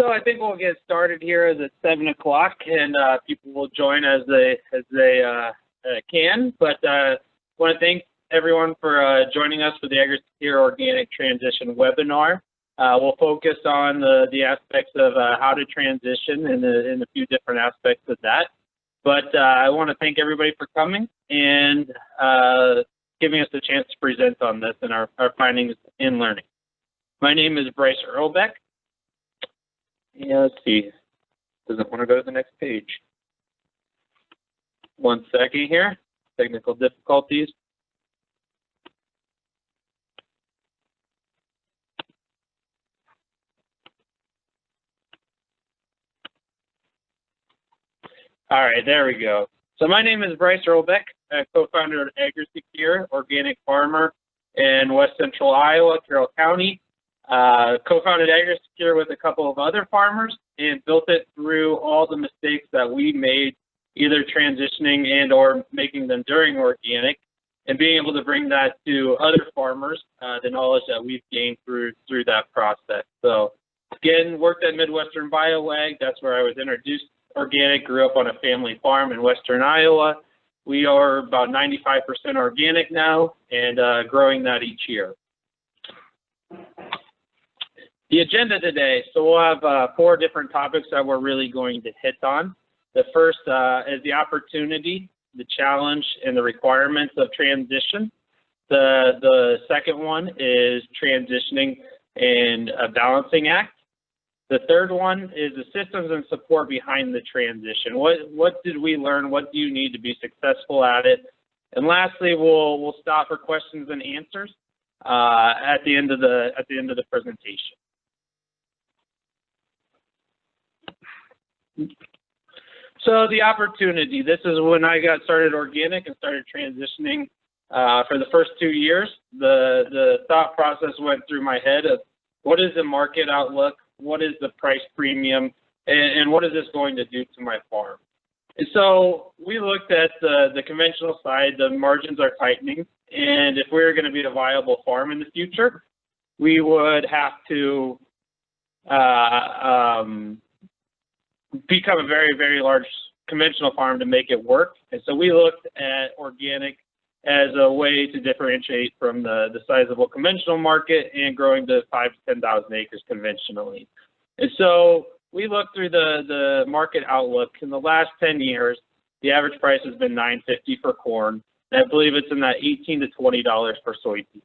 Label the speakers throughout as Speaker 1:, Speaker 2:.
Speaker 1: So I think we'll get started here as it's 7 o'clock, and people will join as they can. But I want to thank everyone for joining us for the AgriSecure Organic Transition webinar. We'll focus on the aspects of how to transition and a few different aspects of that. But I want to thank everybody for coming and giving us a chance to present on this and our findings in learning. My name is Bryce Irlbeck. Yeah, let's see. Doesn't want to go to the next page. 1 second here. Technical difficulties. All right, there we go. So my name is Bryce Irlbeck, co-founder of AgriSecure, organic farmer in West Central Iowa, Carroll County. Co-founded AgriSecure with a couple of other farmers and built it through all the mistakes that we made, either transitioning and or making them during organic, and being able to bring that to other farmers, the knowledge that we've gained through that process. So again, worked at Midwestern BioAg. That's where I was introduced to organic, grew up on a family farm in Western Iowa. We are about 95% organic now and growing that each year. The agenda today, so we'll have 4 different topics that we're really going to hit on. The first is the opportunity, the challenge, and the requirements of transition. The second one is transitioning and a balancing act. The third one is the systems and support behind the transition. What did we learn? What do you need to be successful at it? And lastly, we'll stop for questions and answers at the end of the presentation. So the opportunity, this is when I got started organic and started transitioning. For the first 2 years, the thought process went through my head of what is the market outlook, what is the price premium, and what is this going to do to my farm? And so we looked at the conventional side, the margins are tightening, and if we were going to be a viable farm in the future, we would have to become a very, very large conventional farm to make it work. And so we looked at organic as a way to differentiate from the sizable conventional market and growing to 5,000 to 10,000 acres conventionally. And so we looked through the market outlook. In the last 10 years, the average price has been $9.50 for corn. And I believe it's in that $18 to $20 for soybeans.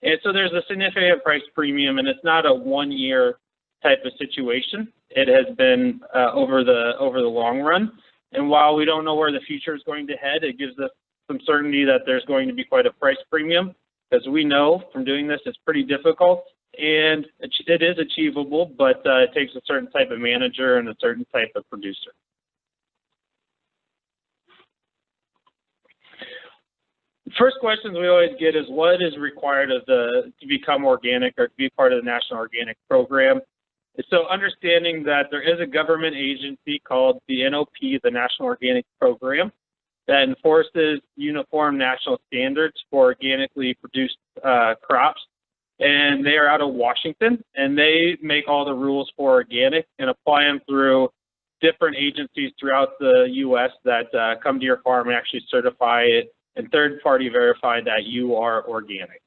Speaker 1: And so there's a significant price premium, and it's not a one-year type of situation. It has been over the long run. And while we don't know where the future is going to head, it gives us some certainty that there's going to be quite a price premium. As we know from doing this, it's pretty difficult, and it is achievable, but it takes a certain type of manager and a certain type of producer. First questions we always get is what is required to become organic or to be part of the National Organic Program. So understanding that there is a government agency called the NOP, the National Organic Program, that enforces uniform national standards for organically produced crops. And they are out of Washington, and they make all the rules for organic and apply them through different agencies throughout the U.S. that come to your farm and actually certify it and third-party verify that you are organic.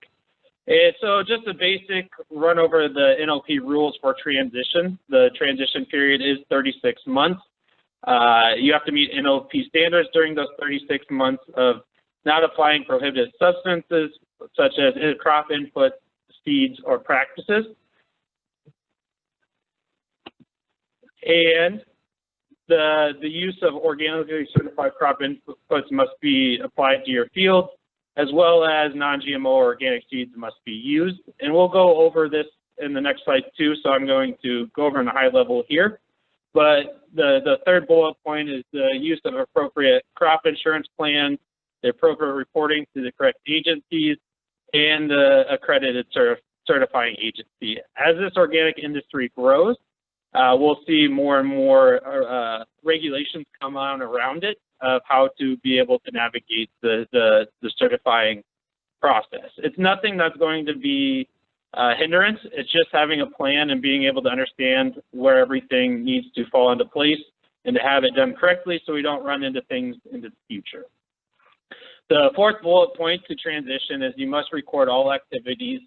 Speaker 1: And so just a basic run over the NOP rules for transition. The transition period is 36 months. You have to meet NOP standards during those 36 months of not applying prohibited substances such as crop inputs, seeds, or practices. And the use of organically certified crop inputs must be applied to your field, as well as non-GMO organic seeds must be used. And we'll go over this in the next slide too, so I'm going to go over in a high level here. But the third bullet point is the use of appropriate crop insurance plans, the appropriate reporting to the correct agencies, and the accredited certifying agency. As this organic industry grows, we'll see more and more regulations come on around it of how to be able to navigate the certifying process. It's nothing that's going to be hindrance. It's just having a plan and being able to understand where everything needs to fall into place and to have it done correctly so we don't run into things into the future. The fourth bullet point to transition is you must record all activities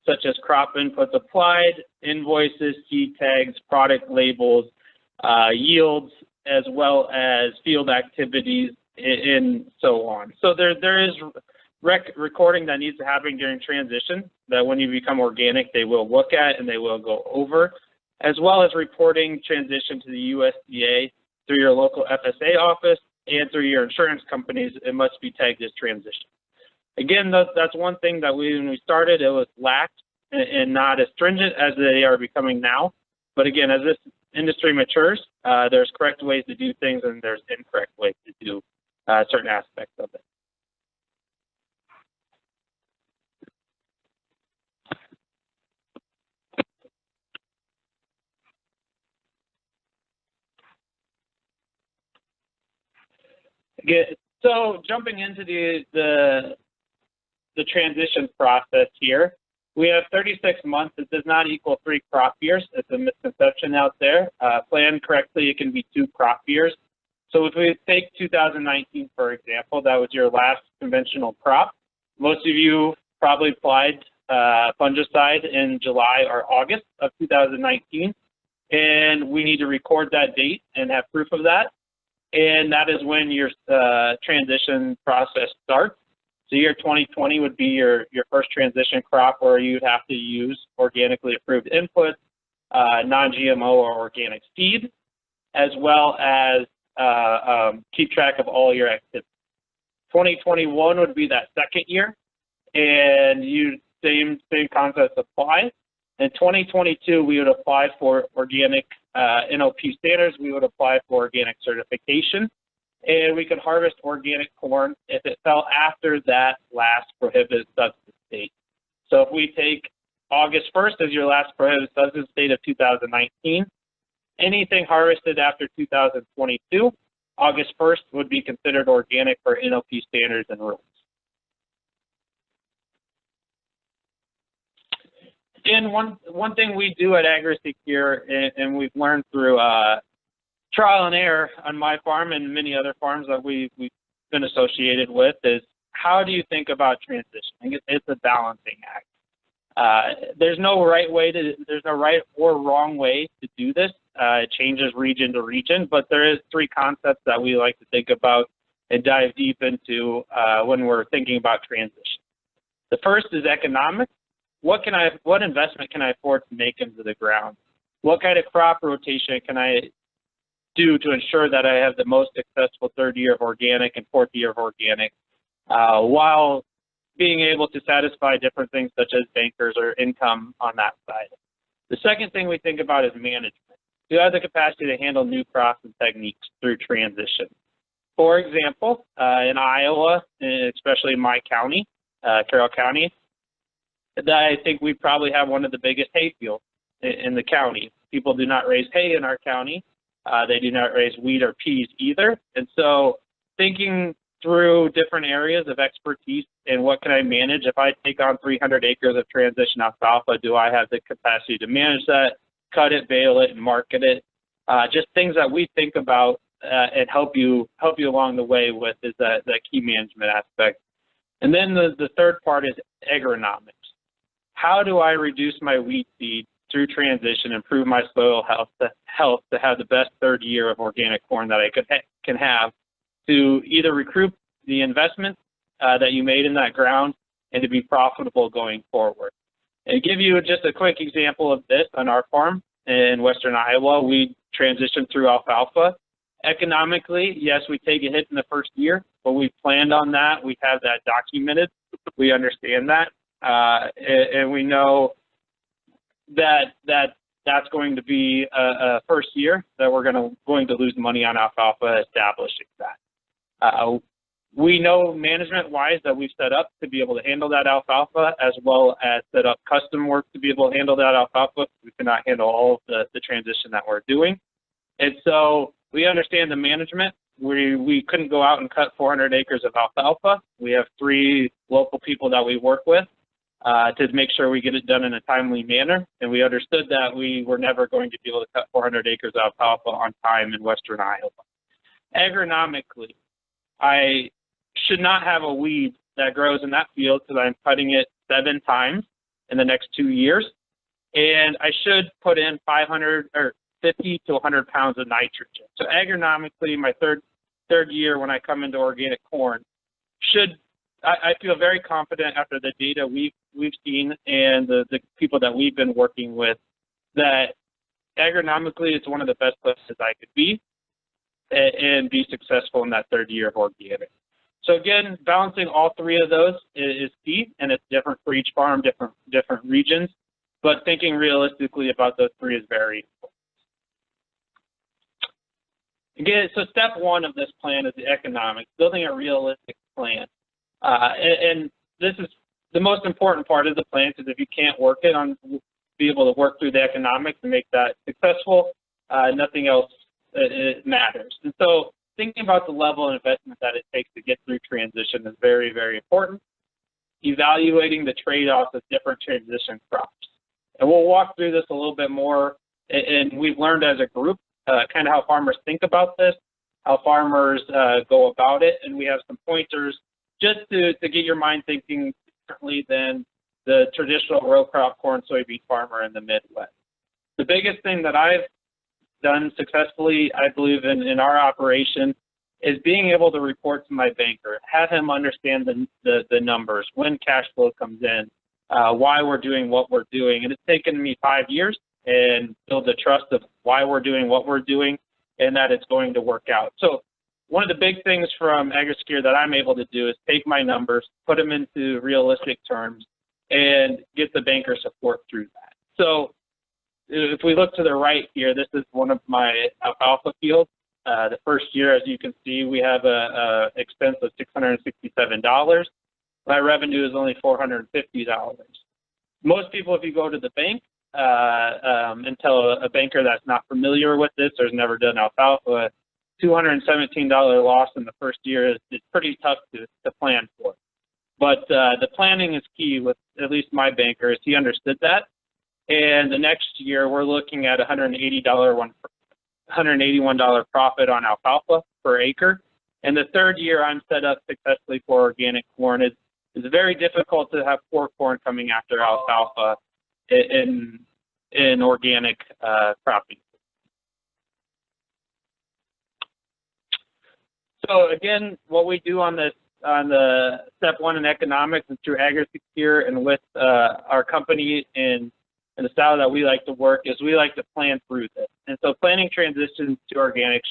Speaker 1: such as crop inputs applied, invoices, seed tags, product labels, yields, as well as field activities and so on. So there is recording that needs to happen during transition that when you become organic, they will look at and they will go over, as well as reporting transition to the USDA through your local FSA office and through your insurance companies. It must be tagged as transition. Again, that's one thing that when we started, it was lax and not as stringent as they are becoming now. But again, as this industry matures, there's correct ways to do things and there's incorrect ways to do certain aspects of it. So jumping into the transition process here, we have 36 months. It does not equal 3 crop years. It's a misconception out there. Planned correctly, it can be 2 crop years. So if we take 2019, for example, that was your last conventional crop. Most of you probably applied fungicide in July or August of 2019, and we need to record that date and have proof of that. And that is when your transition process starts. So year 2020 would be your first transition crop where you'd have to use organically approved inputs, non-GMO or organic seed, as well as keep track of all your activities. 2021 would be that second year, and same concepts apply. In 2022, we would apply for organic NOP standards. We would apply for organic certification, and we could harvest organic corn if it fell after that last prohibited substance date. So if we take August 1st as your last prohibited substance date of 2019, anything harvested after 2022, August 1st would be considered organic for NOP standards and rules. And one thing we do at AgriSecure, and we've learned through trial and error on MyFarm and many other farms that we've been associated with, is how do you think about transitioning? It's a balancing act. There's no right or wrong way to do this. It changes region to region, but there is 3 concepts that we like to think about and dive deep into when we're thinking about transition. The first is economics. What investment can I afford to make into the ground? What kind of crop rotation can I do to ensure that I have the most successful 3rd year of organic and 4th year of organic, while being able to satisfy different things such as bankers or income on that side. The second thing we think about is management. Do I have the capacity to handle new crops and techniques through transition? For example, in Iowa, especially in my county, Carroll County, I think we probably have one of the biggest hay fields in the county. People do not raise hay in our county. They do not raise wheat or peas either. And so thinking through different areas of expertise and what can I manage, if I take on 300 acres of transition alfalfa, do I have the capacity to manage that, cut it, bale it, and market it? Just things that we think about and help you along the way with is that key management aspect. And then the third part is agronomics. How do I reduce my wheat seed through transition, improve my soil health to have the best 3rd year of organic corn that I can have, to either recoup the investment that you made in that ground and to be profitable going forward. And to give you just a quick example of this on our farm in western Iowa, we transitioned through alfalfa. Economically, yes, we take a hit in the 1st year, but we planned on that. We have that documented. We understand that. And we know that that's going to be a 1st year that we're going to lose money on alfalfa establishing that. We know management-wise that we've set up to be able to handle that alfalfa, as well as set up custom work to be able to handle that alfalfa. We cannot handle all of the transition that we're doing. And so we understand the management. We couldn't go out and cut 400 acres of alfalfa. We have 3 local people that we work with. to make sure we get it done in a timely manner. And we understood that we were never going to be able to cut 400 acres of alfalfa on time in western Iowa. Agronomically, I should not have a weed that grows in that field because I'm cutting it 7 times in the next 2 years. And I should put in 50 to 100 pounds of nitrogen. So agronomically, my third year when I come into organic corn, I feel very confident after the data we've seen and the people that we've been working with that agronomically it's one of the best places I could be and be successful in that third year of organic. So again, balancing all 3 of those is key, and it's different for each farm, different regions, but thinking realistically about those 3 is very important. Again, so step 1 of this plan is the economics, building a realistic plan. And this is the most important part of the plan, because if you can't work it on, be able to work through the economics and make that successful, nothing else matters. And so thinking about the level of investment that it takes to get through transition is very, very important. Evaluating the trade-offs of different transition crops. And we'll walk through this a little bit more, and we've learned as a group kind of how farmers think about this, how farmers go about it, and we have some pointers just to get your mind thinking differently than the traditional row crop corn soybean farmer in the Midwest. The biggest thing that I've done successfully, I believe, in our operation is being able to report to my banker, have him understand the numbers, when cash flow comes in, why we're doing what we're doing. And it's taken me 5 years and build the trust of why we're doing what we're doing and that it's going to work out. So one of the big things from AgriSecure that I'm able to do is take my numbers, put them into realistic terms, and get the banker support through that. So if we look to the right here, this is one of my alfalfa fields. The first year, as you can see, we have a expense of $667. My revenue is only $450. Most people, if you go to the bank and tell a banker that's not familiar with this or has never done alfalfa, $217 loss in the first year is pretty tough to plan for. But the planning is key with at least my banker, is he understood that. And the next year, we're looking at $181 profit on alfalfa per acre. And the third year, I'm set up successfully for organic corn. It's very difficult to have poor corn coming after alfalfa in organic cropping. So again, what we do on the step 1 in economics is through AgriSecure and with our company and the style that we like to work is we like to plan through this. And so planning transitions to organic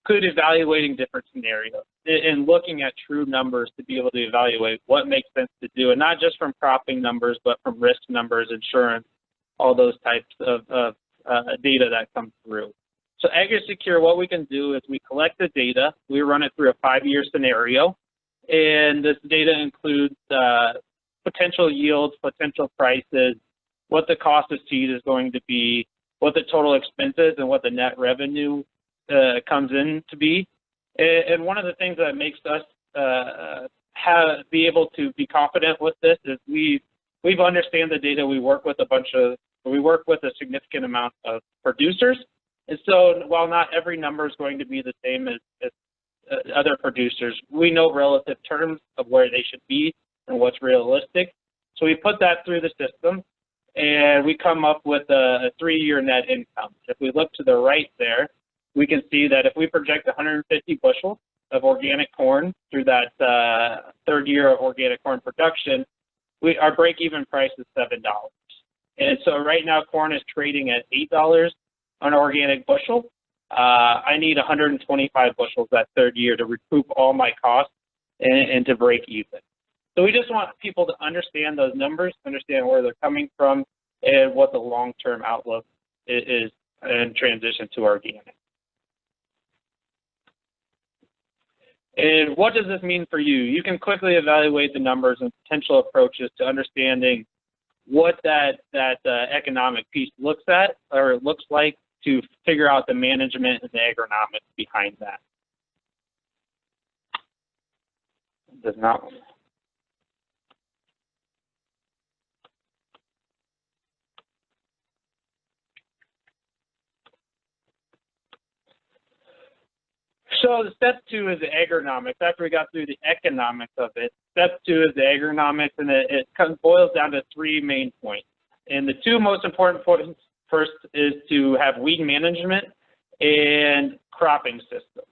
Speaker 1: could evaluating different scenarios and looking at true numbers to be able to evaluate what makes sense to do, and not just from cropping numbers, but from risk numbers, insurance, all those types of data that come through. So AgriSecure, what we can do is we collect the data, we run it through a 5-year scenario, and this data includes potential yields, potential prices, what the cost of seed is going to be, what the total expense is, and what the net revenue comes in to be. And one of the things that makes us be able to be confident with this is we understand the data. We work with a significant amount of producers. And so while not every number is going to be the same as other producers, we know relative terms of where they should be and what's realistic. So we put that through the system, and we come up with a 3-year net income. If we look to the right there, we can see that if we project 150 bushels of organic corn through that third year of organic corn production, our break-even price is $7. And so right now, corn is trading at $8 on an organic bushel. I need 125 bushels that third year to recoup all my costs and to break even. So we just want people to understand those numbers, understand where they're coming from, and what the long-term outlook is in transition to organic. And what does this mean for you? You can quickly evaluate the numbers and potential approaches to understanding what that economic piece looks like to figure out the management and the agronomics behind that. Does not. So the step 2 is the agronomics. After we got through the economics of it, step 2 is the agronomics, and it boils down to 3 main points. And the 2 most important points, first is to have weed management and cropping systems.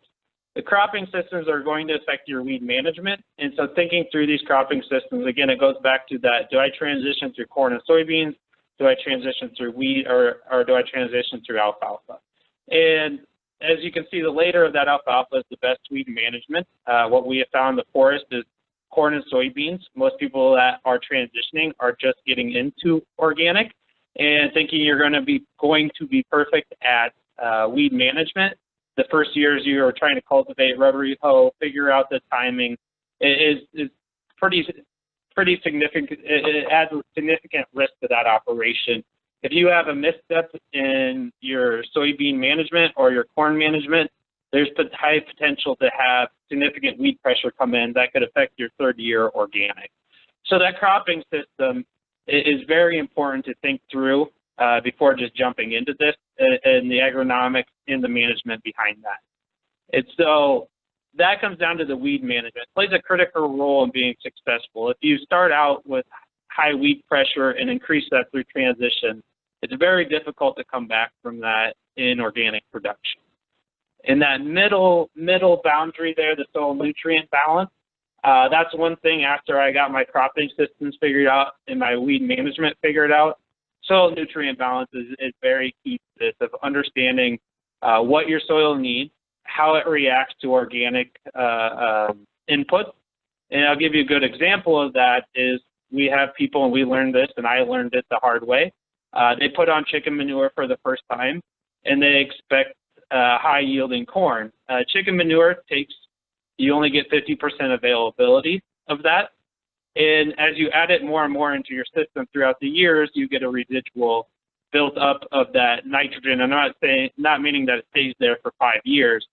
Speaker 1: The cropping systems are going to affect your weed management, and so thinking through these cropping systems, again, it goes back to that, do I transition through corn and soybeans? Do I transition through wheat, or do I transition through alfalfa? And as you can see, the later of that alfalfa is the best weed management. What we have found in the forest is corn and soybeans. Most people that are transitioning are just getting into organic and thinking you're going to be perfect at weed management. The first years you are trying to cultivate rotary hoe, figure out the timing, is pretty significant. It adds a significant risk to that operation. If you have a misstep in your soybean management or your corn management, there's high potential to have significant weed pressure come in that could affect your third year organic. So that cropping system is very important to think through before just jumping into this, and the agronomics and the management behind that. And so that comes down to the weed management. It plays a critical role in being successful. If you start out with high weed pressure and increase that through transition, it's very difficult to come back from that in organic production. In that middle boundary there, the soil nutrient balance, that's one thing after I got my cropping systems figured out and my weed management figured out. Soil nutrient balance is very key to this, of understanding what your soil needs, how it reacts to organic inputs. And I'll give you a good example of that is we have people, and we learned this, and I learned it the hard way. They put on chicken manure for the first time, and they expect high-yielding corn. Chicken manure you only get 50% availability of that. And as you add it more and more into your system throughout the years, you get a residual built up of that nitrogen. I'm not meaning that it stays there for 5 years,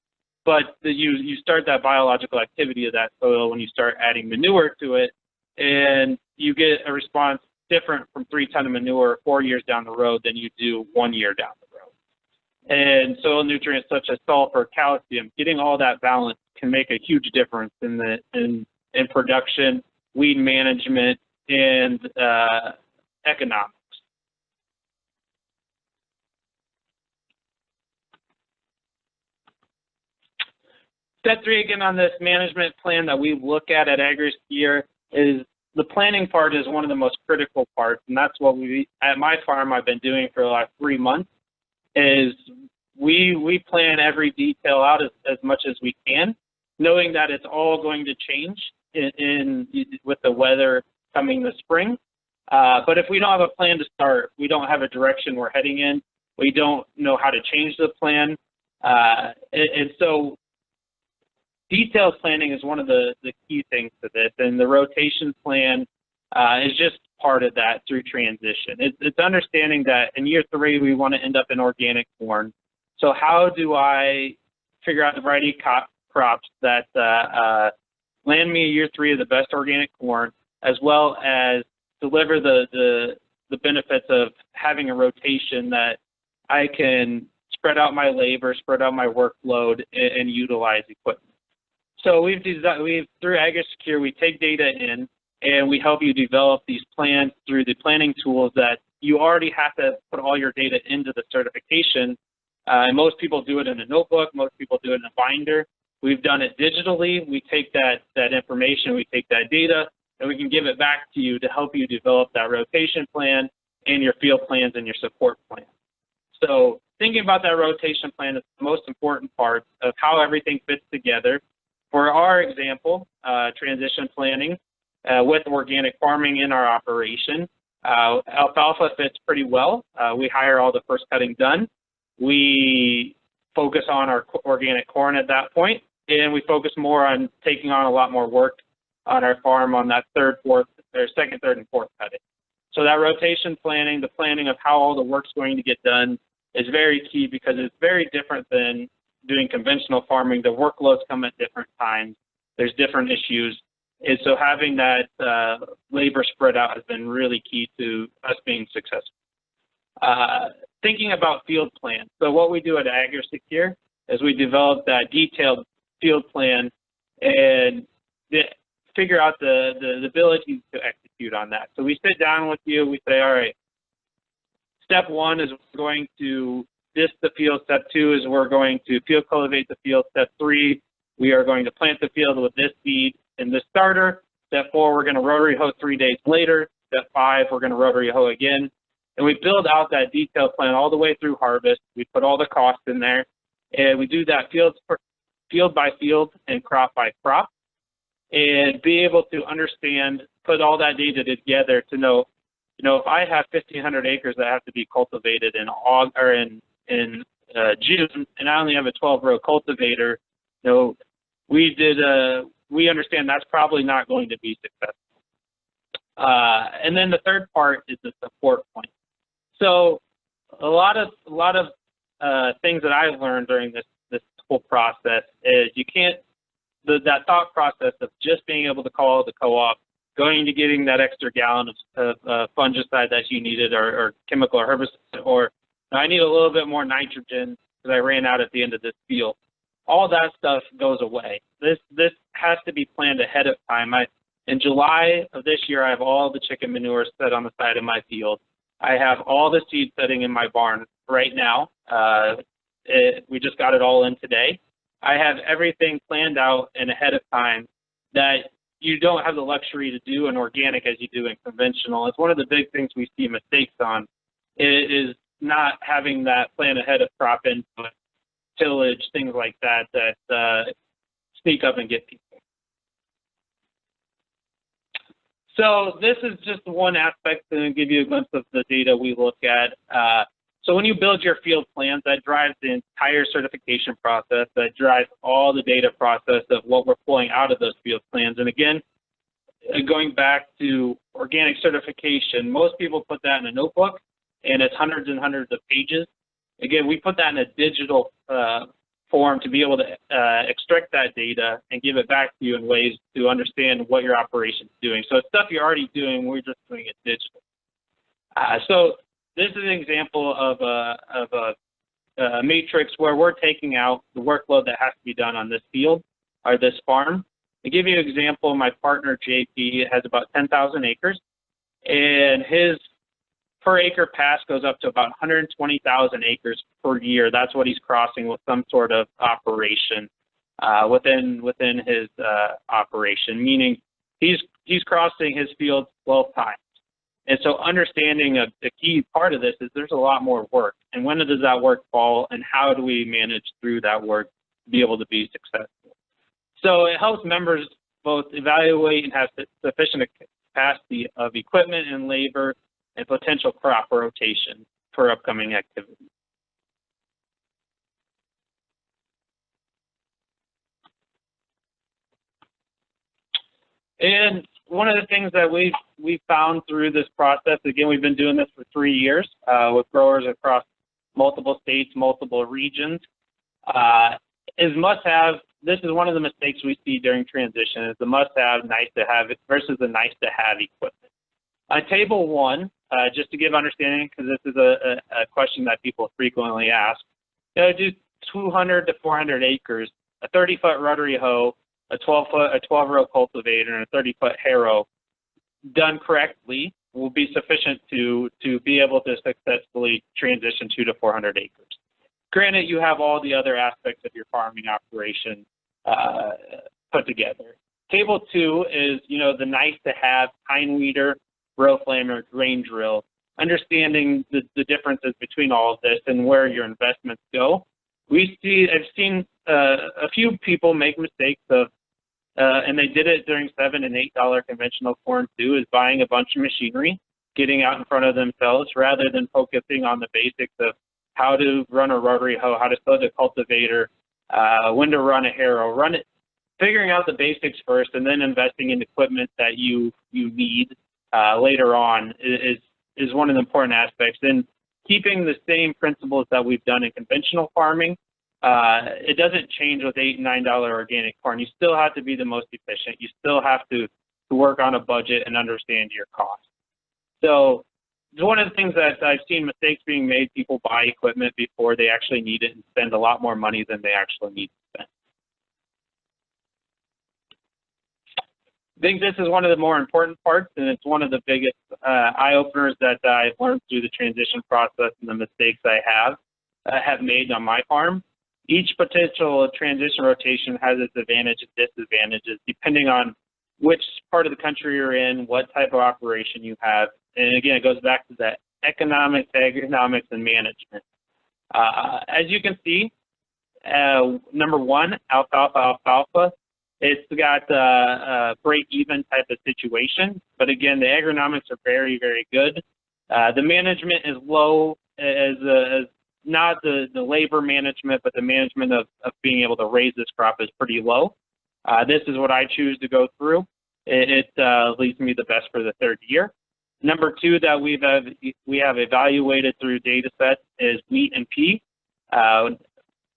Speaker 1: but you start that biological activity of that soil when you start adding manure to it, and you get a response different from 3 tons of manure 4 years down the road than you do 1 year down the road. And soil nutrients such as sulfur, calcium, getting all that balance can make a huge difference in production, weed management, and economics. Step 3 again on this management plan that we look at AgriSecure is the planning part is one of the most critical parts, and that's what at MyFarm I've been doing for the last 3 months. Is we plan every detail out as much as we can, knowing that it's all going to change with the weather coming this spring. But if we don't have a plan to start, we don't have a direction we're heading in, we don't know how to change the plan. And so detailed planning is one of the key things to this, and the rotation plan is just part of that through transition. It's understanding that in year 3 we want to end up in organic corn. So how do I figure out the variety of crops that land me in year 3 of the best organic corn, as well as deliver the benefits of having a rotation that I can spread out my labor, spread out my workload, and utilize equipment. So through AgriSecure, we take data in and we help you develop these plans through the planning tools that you already have to put all your data into the certification. And most people do it in a notebook, most people do it in a binder. We've done it digitally. We take that information, we take that data, and we can give it back to you to help you develop that rotation plan and your field plans and your support plan. So thinking about that rotation plan is the most important part of how everything fits together. For our example, transition planning with organic farming in our operation, alfalfa fits pretty well. We hire all the first cutting done. We focus on our organic corn at that point, and we focus more on taking on a lot more work on our farm on that second, third, and fourth cutting. So that rotation planning, the planning of how all the work's going to get done, is very key because it's very different than doing conventional farming. The workloads come at different times. There's different issues. And so having that labor spread out has been really key to us being successful. Thinking about field plans. So what we do at AgriSecure is we develop that detailed field plan and figure out the ability to execute on that. So we sit down with you, we say, all right, step one is we're going to disc the field. Step two is we're going to field cultivate the field. Step three, we are going to plant the field with this seed and this starter. Step four, we're going to rotary hoe 3 days later. Step five, we're going to rotary hoe again. And we build out that detailed plan all the way through harvest. We put all the costs in there, and we do that field by field and crop by crop, and be able to understand, put all that data together to know, if I have 1,500 acres that have to be cultivated in June, and I only have a 12-row cultivator, we understand that's probably not going to be successful. And then the third part is the support point. So a lot of things that I've learned during this whole process is you can't, that thought process of just being able to call the co-op, going to getting that extra gallon of fungicide that you needed, or chemical or herbicide, or I need a little bit more nitrogen because I ran out at the end of this field. All that stuff goes away. This has to be planned ahead of time. In July of this year, I have all the chicken manure set on the side of my field. I have all the seed setting in my barn right now. We just got it all in today. I have everything planned out and ahead of time that you don't have the luxury to do in organic as you do in conventional. It's one of the big things we see mistakes on, is not having that plan ahead of crop input, tillage, things like that sneak up and get people. So this is just one aspect to give you a glimpse of the data we look at. So when you build your field plans, that drives the entire certification process, that drives all the data process of what we're pulling out of those field plans. And again, going back to organic certification, most people put that in a notebook, and it's hundreds and hundreds of pages. Again, we put that in a digital form to be able to extract that data and give it back to you in ways to understand what your operation's doing. So it's stuff you're already doing, we're just doing it digital. So this is an example of a matrix where we're taking out the workload that has to be done on this field or this farm. To give you an example, my partner JP has about 10,000 acres, and his per acre pass goes up to about 120,000 acres per year. That's what he's crossing with some sort of operation within his operation, meaning he's crossing his field 12 times. And so understanding the key part of this is there's a lot more work. And when does that work fall, and how do we manage through that work to be able to be successful? So it helps members both evaluate and have sufficient capacity of equipment and labor and potential crop rotation for upcoming activities. And one of the things that we've found through this process, again, we've been doing this for 3 years with growers across multiple states, multiple regions, is must-have. This is one of the mistakes we see during transition, is the must-have, nice-to-have versus the nice-to-have equipment. On table 1, just to give understanding, because this is a question that people frequently ask, do 200 to 400 acres, a 30-foot rotary hoe, a 12-row cultivator, and a 30-foot harrow done correctly will be sufficient to be able to successfully transition 200 to 400 acres. Granted, you have all the other aspects of your farming operation put together. Table 2 is, the nice-to-have pine weeder, row flamer, grain drill, understanding the differences between all of this and where your investments go. I've seen a few people make mistakes of, and they did it during $7 and $8 conventional corn too, is buying a bunch of machinery, getting out in front of themselves rather than focusing on the basics of how to run a rotary hoe, how to start a cultivator, when to run a harrow, figuring out the basics first, and then investing in equipment that you need later on is one of the important aspects. And keeping the same principles that we've done in conventional farming, it doesn't change with $8 and $9 organic corn. You still have to be the most efficient. You still have to work on a budget and understand your costs. So it's one of the things that I've seen mistakes being made. People buy equipment before they actually need it and spend a lot more money than they actually need to spend. I think this is one of the more important parts, and it's one of the biggest eye-openers that I've learned through the transition process and the mistakes I have made on my farm. Each potential transition rotation has its advantages and disadvantages depending on which part of the country you're in, what type of operation you have. And again, it goes back to that economics, agronomics, and management. As you can see, number one, alfalfa. It's got a break-even type of situation, but again, the agronomics are very, very good. The management is low, as not the labor management, but the management of being able to raise this crop is pretty low. This is what I choose to go through. It leads me the best for the third year. Number two that we have evaluated through data sets is wheat and pea,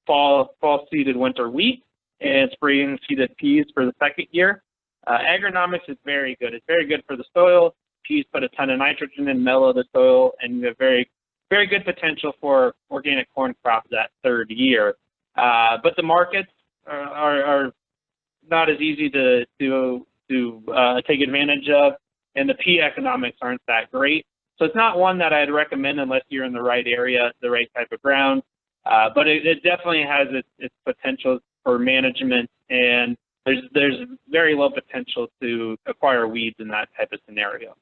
Speaker 1: fall seeded winter wheat, and spring seeded peas for the second year. Agronomics is very good. It's very good for the soil. Peas put a ton of nitrogen in, mellow the soil, and you have very, very good potential for organic corn crop that third year. But the markets are not as easy to take advantage of, and the pea economics aren't that great. So it's not one that I'd recommend unless you're in the right area, the right type of ground. But it definitely has its potential for management, and there's very low potential to acquire weeds in that type of scenario.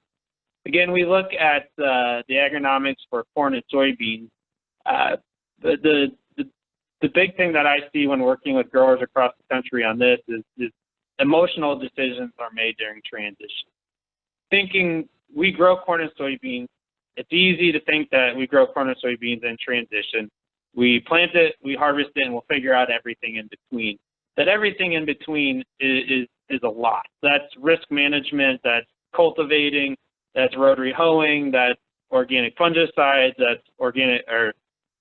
Speaker 1: Again, we look at the agronomics for corn and soybeans. The big thing that I see when working with growers across the country on this is emotional decisions are made during transition. Thinking we grow corn and soybeans, it's easy to think that we grow corn and soybeans in transition. We plant it, we harvest it, and we'll figure out everything in between. That everything in between is a lot. That's risk management, that's cultivating, that's rotary hoeing, that's organic fungicides, that's organic or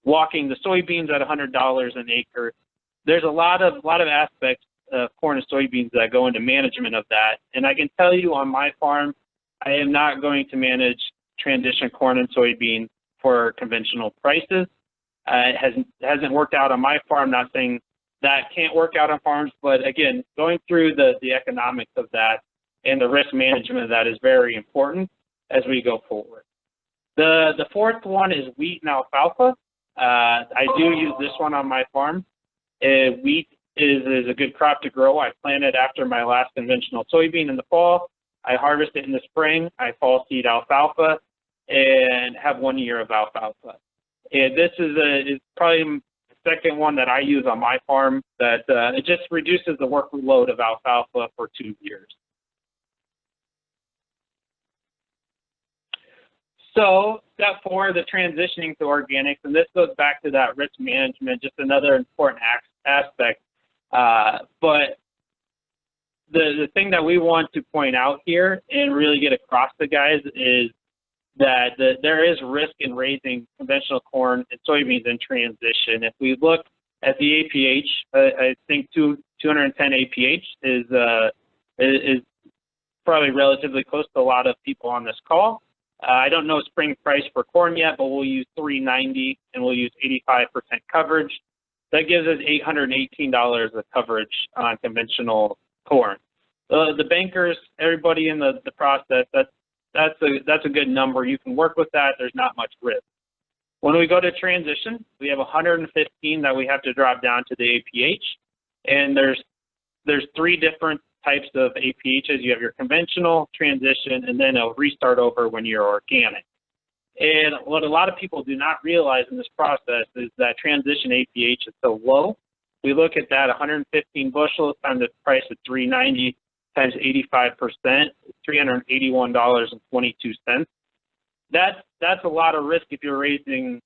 Speaker 1: walking the soybeans at $100 an acre. There's a lot of aspects of corn and soybeans that go into management of that. And I can tell you on my farm, I am not going to manage transition corn and soybean for conventional prices. It hasn't worked out on my farm. Not saying that can't work out on farms, but again, going through the economics of that and the risk management of that is very important as we go forward. The fourth one is wheat and alfalfa. I do use this one on my farm. Wheat is a good crop to grow. I planted after my last conventional soybean in the fall. I harvest it in the spring. I fall seed alfalfa and have 1 year of alfalfa. And this is probably the second one that I use on my farm that it just reduces the workload of alfalfa for 2 years. So step 4, the transitioning to organics, and this goes back to that risk management, just another important aspect. But the thing that we want to point out here and really get across to guys is that there is risk in raising conventional corn and soybeans in transition. If we look at the APH, I think 210 APH is probably relatively close to a lot of people on this call. I don't know spring price for corn yet, but we'll use 390 and we'll use 85% coverage. That gives us $818 of coverage on conventional corn. The bankers, everybody in the process, that's a good number. You can work with that. There's not much risk. When we go to transition, we have 115 that we have to drop down to the APH, and there's 3 different types of APHs. You have your conventional, transition, and then it'll restart over when you're organic. And what a lot of people do not realize in this process is that transition APH is so low. We look at that 115 bushels times the price of 390 times 85%, $381.22. That's a lot of risk if you're raising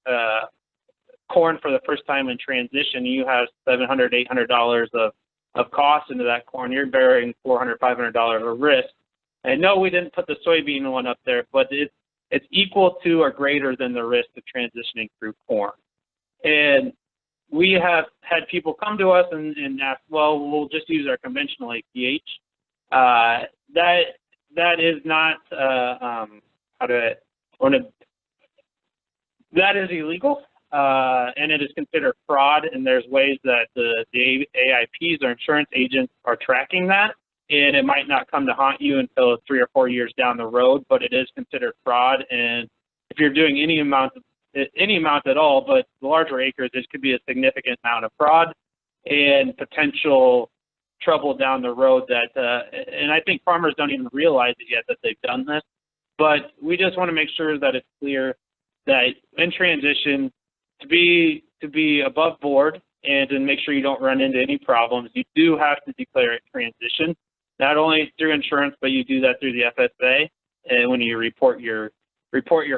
Speaker 1: corn for the first time in transition. You have $700, $800 of cost into that corn. You're bearing $400, $500 of risk. And no, we didn't put the soybean one up there, but it's equal to or greater than the risk of transitioning through corn. And we have had people come to us and ask, well, we'll just use our conventional APH. That is not that is illegal, and it is considered fraud. And there's ways that the AIPs or insurance agents are tracking that.
Speaker 2: and it might not come to haunt you until 3 or 4 years down the road, but it is considered fraud. And if you're doing any amount at all, but the larger acres, it could be a significant amount of fraud and potential trouble down the road that, and I think farmers don't even realize it yet that they've done this, but we just want to make sure that it's clear that in transition, to be above board and to make sure you don't run into any problems, you do have to declare it transition, not only through insurance, but you do that through the FSA. And when you report your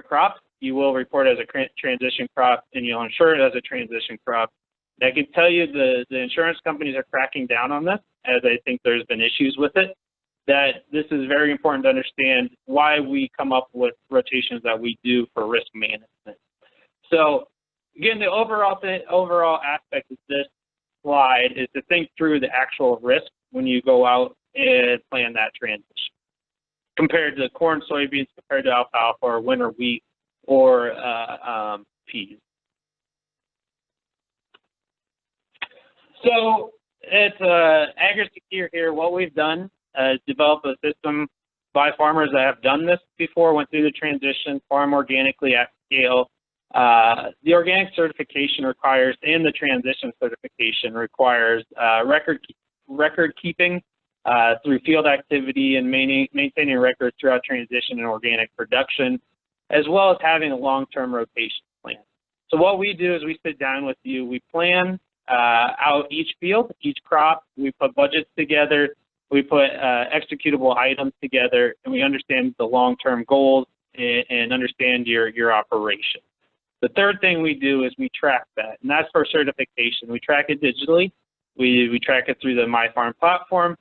Speaker 2: crop, you will report it as a transition crop, and you'll insure it as a transition crop. And I can tell you the insurance companies are cracking down on this, as I think there's been issues with it, that this is very important to understand why we come up with rotations that we do for risk management. So again, the overall aspect of this slide is to think through the actual risk when you go out and plan that transition, compared to corn, soybeans, compared to alfalfa or winter wheat or peas. So at AgriSecure here, what we've done is develop a system by farmers that have done this before, went through the transition, farm organically at scale. The organic certification requires, and the transition certification requires record keeping through field activity and maintaining records throughout transition and organic production, as well as having a long-term rotation plan. So what we do is we sit down with you, we plan out each field, each crop, we put budgets together, we put executable items together, and we understand the long-term goals and understand your operation. The third thing we do is we track that, and that's for certification. We track it digitally. We track it through the MyFarm platform.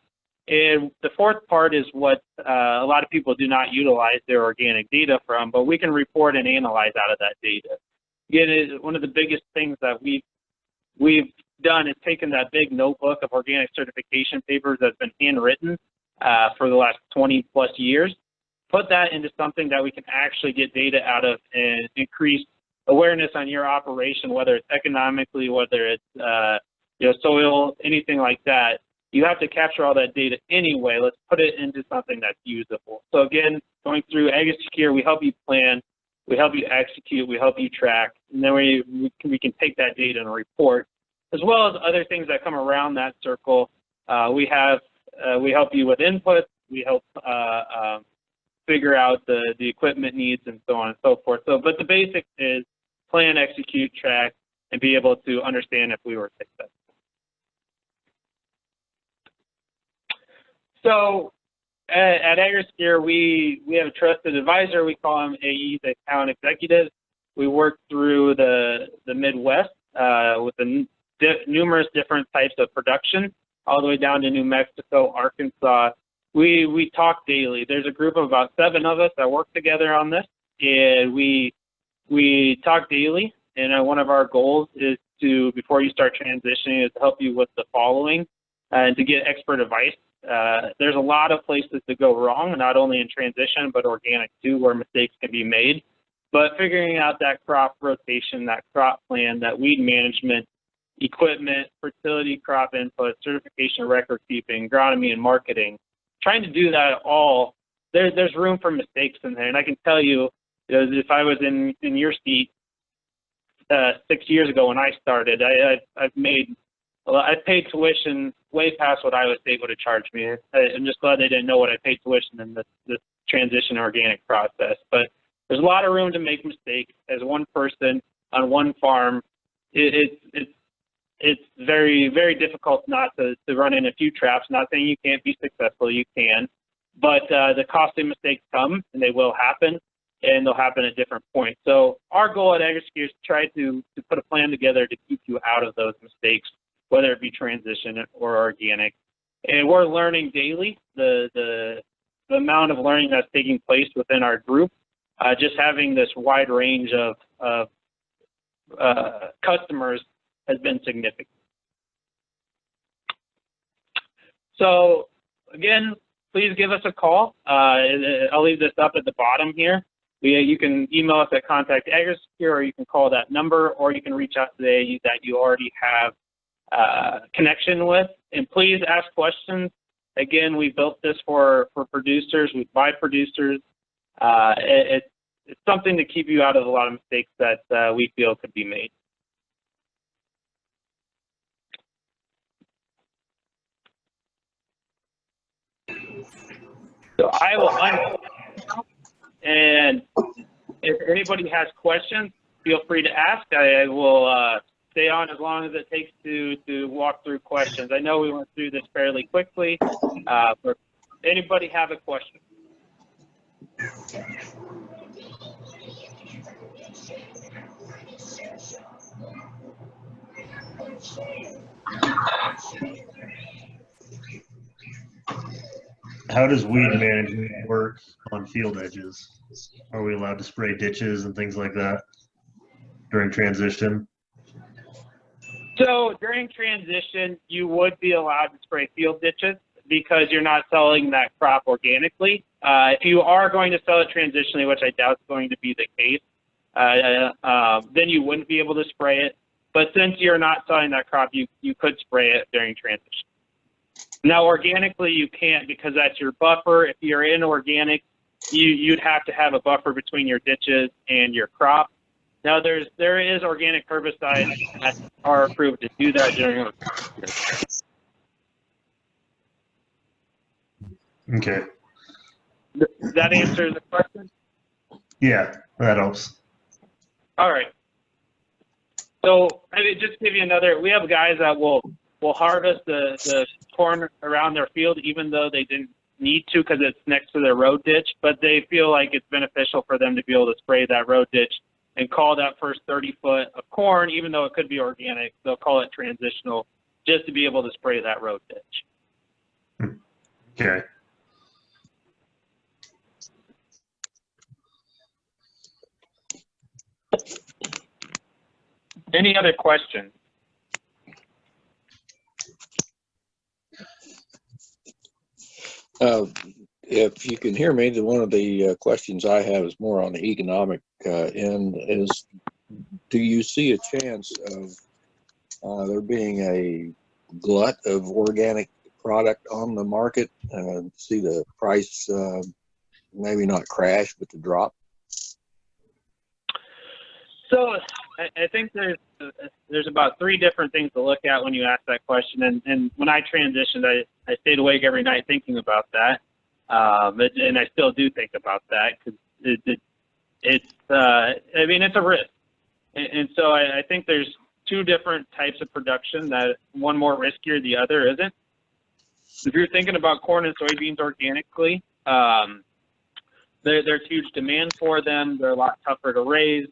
Speaker 2: And the fourth part is what a lot of people do not utilize their organic data from, but we can report and analyze out of that data. Again, one of the biggest things that we've done is taken that big notebook of organic certification papers that's been handwritten for the last 20 plus years, put that into something that we can actually get data out of and increase awareness on your operation, whether it's economically, whether it's soil, anything like that. You have to capture all that data anyway. Let's put it into something that's usable. So again, going through AgriSecure, we help you plan, we help you execute, we help you track, and then we can take that data and report, as well as other things that come around that circle. We help you with inputs, we help figure out the equipment needs and so on and so forth. So, but the basic is plan, execute, track, and be able to understand if we were successful. So at AgriSecure, we have a trusted advisor. We call them AEs, account executives. We work through the Midwest with the numerous different types of production, all the way down to New Mexico, Arkansas. We talk daily. There's a group of about 7 of us that work together on this, and we talk daily. And one of our goals is to, before you start transitioning, is to help you with the following and to get expert advice. There's a lot of places to go wrong, not only in transition, but organic too, where mistakes can be made. But figuring out that crop rotation, that crop plan, that weed management, equipment, fertility, crop input, certification, record keeping, agronomy, and marketing, trying to do that all, there's room for mistakes in there. And I can tell you, if I was in your seat 6 years ago when I started, I paid tuition way past what Iowa State would have charged me. I'm just glad they didn't know what I paid tuition in this transition organic process. But there's a lot of room to make mistakes. As one person on one farm, it's very, very difficult not to run in a few traps. Not saying you can't be successful, you can. But the costly mistakes come, and they will happen, and they'll happen at different points. So our goal at AgriSecure is to try to put a plan together to keep you out of those mistakes, whether it be transition or organic. And we're learning daily. The amount of learning that's taking place within our group, just having this wide range of customers has been significant. So again, please give us a call. I'll leave this up at the bottom here. You can email us at contact@AgriSecure, or you can call that number, or you can reach out to the AE that you already have connection with. And please ask questions. Again, we built this for producers, by producers. It's something to keep you out of a lot of mistakes that we feel could be made. So I will and if anybody has questions, feel free to ask. I will stay on as long as it takes to walk through questions. I know we went through this fairly quickly, but anybody have a question?
Speaker 3: How does weed management work on field edges? Are we allowed to spray ditches and things like that during transition?
Speaker 2: So during transition, you would be allowed to spray field ditches because you're not selling that crop organically. If you are going to sell it transitionally, which I doubt is going to be the case, then you wouldn't be able to spray it. But since you're not selling that crop, you could spray it during transition. Now, organically, you can't because that's your buffer. If you're in organic, you'd have to have a buffer between your ditches and your crop. Now, there is organic herbicides that are approved to do that during organic.
Speaker 3: Okay.
Speaker 2: Does that answer the question?
Speaker 3: Yeah, that helps.
Speaker 2: All right. So I mean, just to give you another, we have guys that will harvest the corn around their field even though they didn't need to because it's next to their road ditch, but they feel like it's beneficial for them to be able to spray that road ditch and call that first 30 foot of corn, even though it could be organic. They'll call it transitional just to be able to spray that road ditch.
Speaker 3: Okay.
Speaker 2: Any other questions?
Speaker 4: If you can hear me, one of the questions I have is more on the economic end. Is do you see a chance of there being a glut of organic product on the market? See the price maybe not crash, but to drop?
Speaker 2: So I think there's about 3 different things to look at when you ask that question. And when I transitioned, I stayed awake every night thinking about that. And I still do think about that because it's I mean, it's a risk. And so I think there's 2 different types of production, that one more riskier, the other isn't. If you're thinking about corn and soybeans organically, there's huge demand for them. They're a lot tougher to raise.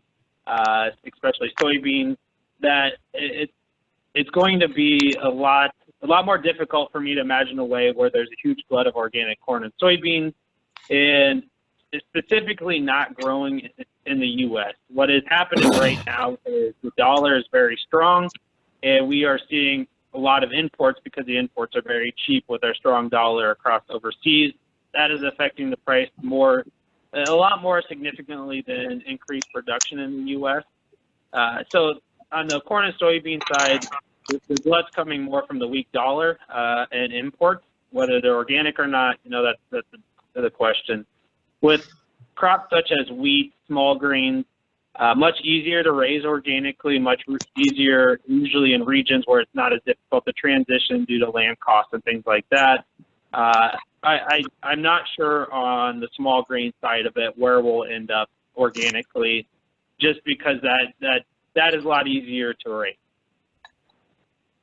Speaker 2: Especially soybeans, that it's going to be a lot more difficult for me to imagine a way where there's a huge glut of organic corn and soybeans, and it's specifically not growing in the U.S. What is happening right now is the dollar is very strong, and we are seeing a lot of imports because the imports are very cheap with our strong dollar across overseas. That is affecting the price a lot more significantly than increased production in the U.S. So on the corn and soybean side, the glut's coming more from the weak dollar and imports, whether they're organic or not. That's the question. With crops such as wheat, small grains, much easier to raise organically, much easier usually in regions where it's not as difficult to transition due to land costs and things like that. I'm not sure on the small grain side of it where we'll end up organically, just because that is a lot easier to rate